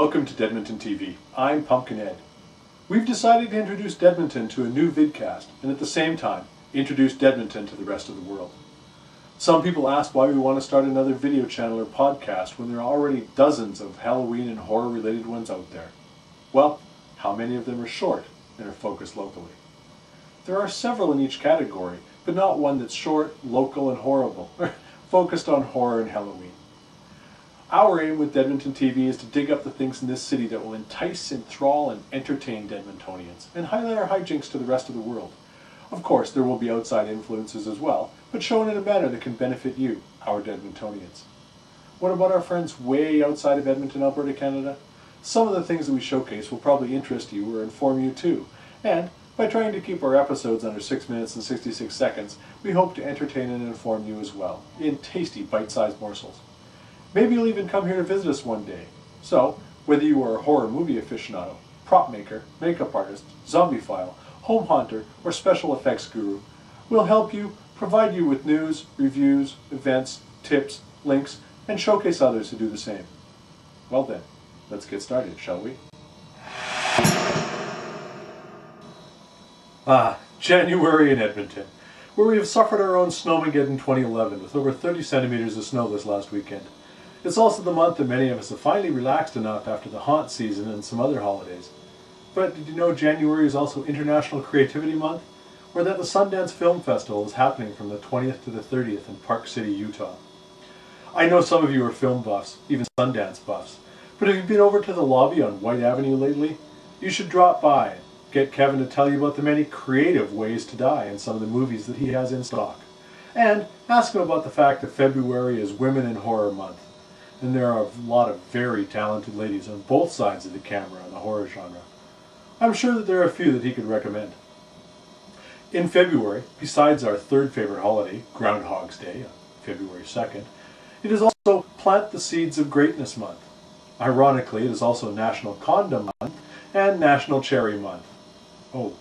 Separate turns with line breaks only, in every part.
Welcome to dEdmontonTV. I'm Pumpkin Ed. We've decided to introduce dEdmonton to a new vidcast and at the same time introduce dEdmonton to the rest of the world. Some people ask why we want to start another video channel or podcast when there are already dozens of Halloween and horror related ones out there. Well, how many of them are short and are focused locally? There are several in each category, but not one that's short, local, and horrible, focused on horror and Halloween. Our aim with dEdmontonTV is to dig up the things in this city that will entice, enthrall, and entertain dEdmontonians, and highlight our hijinks to the rest of the world. Of course, there will be outside influences as well, but shown in a manner that can benefit you, our dEdmontonians. What about our friends way outside of Edmonton, Alberta, Canada? Some of the things that we showcase will probably interest you or inform you too, and by trying to keep our episodes under 6 minutes and 66 seconds, we hope to entertain and inform you as well, in tasty bite-sized morsels. Maybe you'll even come here to visit us one day. So, whether you are a horror movie aficionado, prop maker, makeup artist, zombiephile, home haunter, or special effects guru, we'll help you, provide you with news, reviews, events, tips, links, and showcase others who do the same. Well then, let's get started, shall we? January in Edmonton, where we have suffered our own Snowmageddon 2011 with over 30 centimeters of snow this last weekend. It's also the month that many of us have finally relaxed enough after the haunt season and some other holidays. But did you know January is also International Creativity Month? Or that the Sundance Film Festival is happening from the 20th to the 30th in Park City, Utah? I know some of you are film buffs, even Sundance buffs, but have you been over to the lobby on White Avenue lately? You should drop by and get Kevin to tell you about the many creative ways to die in some of the movies that he has in stock. And ask him about the fact that February is Women in Horror Month. And there are a lot of very talented ladies on both sides of the camera in the horror genre. I'm sure that there are a few that he could recommend. In February, besides our third favorite holiday, Groundhog's Day, on February 2nd, it is also Plant the Seeds of Greatness Month. Ironically, it is also National Condom Month and National Cherry Month. Oh,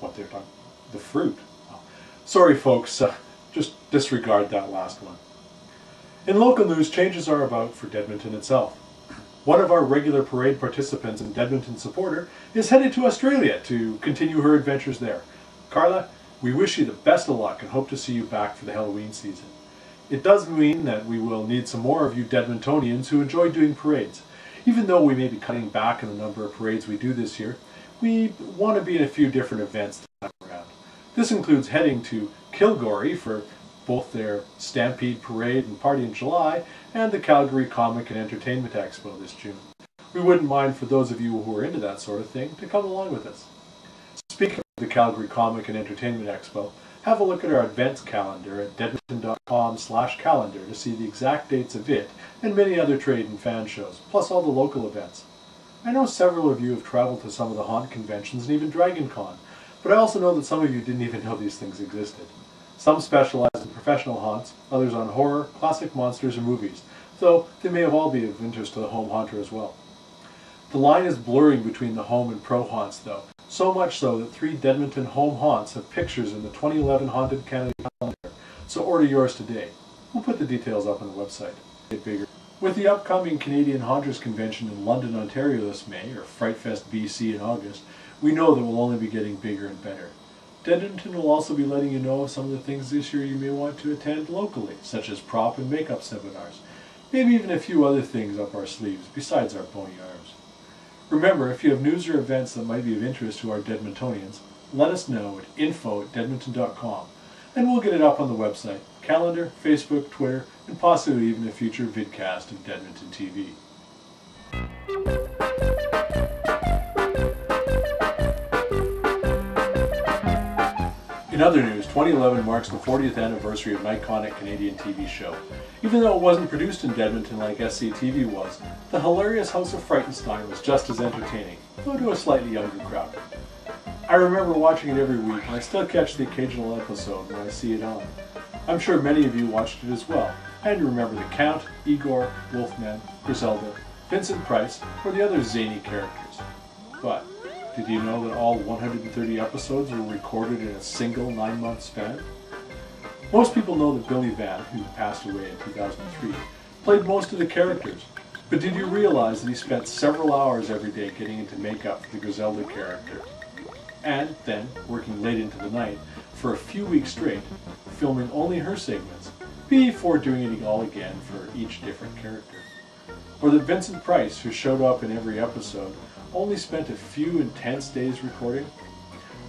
what they're talking, the fruit. Oh. Sorry folks, just disregard that last one. In local news, changes are about for dEdmonton itself. One of our regular parade participants and dEdmonton supporter is headed to Australia to continue her adventures there. Carla, we wish you the best of luck and hope to see you back for the Halloween season. It does mean that we will need some more of you dEdmontonians who enjoy doing parades. Even though we may be cutting back on the number of parades we do this year, we want to be in a few different events this time around. This includes heading to Calgary for both their Stampede Parade and Party in July, and the Calgary Comic and Entertainment Expo this June. We wouldn't mind for those of you who are into that sort of thing to come along with us. Speaking of the Calgary Comic and Entertainment Expo, have a look at our events calendar at dEdmonton.com/calendar to see the exact dates of it and many other trade and fan shows, plus all the local events. I know several of you have traveled to some of the haunt conventions and even Dragon Con, but I also know that some of you didn't even know these things existed. Some specialize in professional haunts, others on horror, classic monsters, and movies, though they may all be of interest to the home haunter as well. The line is blurring between the home and pro haunts though, so much so that 3 dEdmonton home haunts have pictures in the 2011 Haunted Canada calendar, so order yours today. We'll put the details up on the website. Get bigger. With the upcoming Canadian Haunters Convention in London, Ontario this May, or Frightfest BC in August, we know that we'll only be getting bigger and better. dEdmonton will also be letting you know of some of the things this year you may want to attend locally, such as prop and makeup seminars, maybe even a few other things up our sleeves besides our bony arms. Remember, if you have news or events that might be of interest to our dEdmontonians, let us know at info@dEdmonton.com, and we'll get it up on the website, calendar, Facebook, Twitter, and possibly even a future vidcast of dEdmontonTV. In other news, 2011 marks the 40th anniversary of an iconic Canadian TV show. Even though it wasn't produced in dEdmonton like SCTV was, the hilarious House of Frightenstein was just as entertaining, though to a slightly younger crowd. I remember watching it every week, and I still catch the occasional episode when I see it on. I'm sure many of you watched it as well, and remember the Count, Igor, Wolfman, Griselda, Vincent Price, or the other zany characters. But did you know that all 130 episodes were recorded in a single 9-month span? Most people know that Billy Van, who passed away in 2003, played most of the characters, But did you realize that he spent several hours every day getting into makeup for the Griselda character? And then, working late into the night, for a few weeks straight, filming only her segments, before doing it all again for each different character. Or that Vincent Price, who showed up in every episode, only spent a few intense days recording?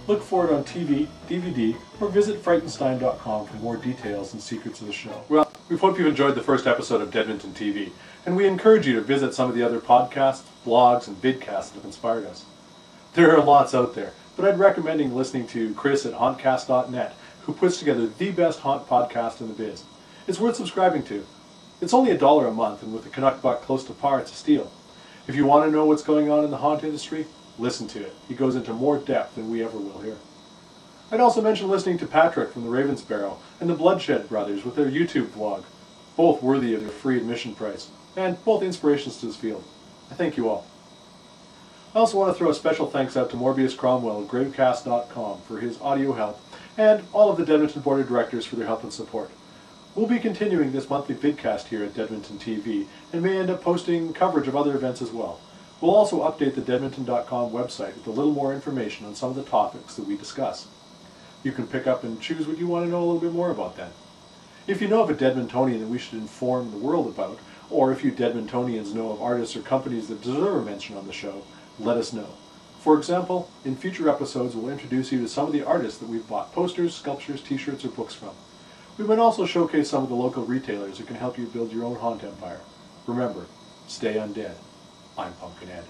Look for it on TV, DVD, or visit Frightenstein.com for more details and secrets of the show. Well, we hope you've enjoyed the first episode of dEdmontonTV, and we encourage you to visit some of the other podcasts, blogs, and vidcasts that have inspired us. There are lots out there, but I'd recommend listening to Chris at hauntcast.net, who puts together the best haunt podcast in the biz. It's worth subscribing to. It's only $1 a month, and with the Canuck buck close to par, it's a steal. If you want to know what's going on in the haunt industry, listen to it. He goes into more depth than we ever will here. I'd also mention listening to Patrick from the Barrow and the Bloodshed Brothers with their YouTube vlog, both worthy of their free admission price, and both inspirations to this field. I thank you all. I also want to throw a special thanks out to Morbius Cromwell at Gravecast.com for his audio help, and all of the Edmonton Board of Directors for their help and support. We'll be continuing this monthly vidcast here at dEdmontonTV, and may end up posting coverage of other events as well. We'll also update the dEdmonton.com website with a little more information on some of the topics that we discuss. You can pick up and choose what you want to know a little bit more about then. If you know of a Edmontonian that we should inform the world about, or if you Edmontonians know of artists or companies that deserve a mention on the show, let us know. For example, in future episodes we'll introduce you to some of the artists that we've bought posters, sculptures, t-shirts, or books from. We might also showcase some of the local retailers that can help you build your own haunt empire. Remember, stay undead. I'm Pumpkin Ed.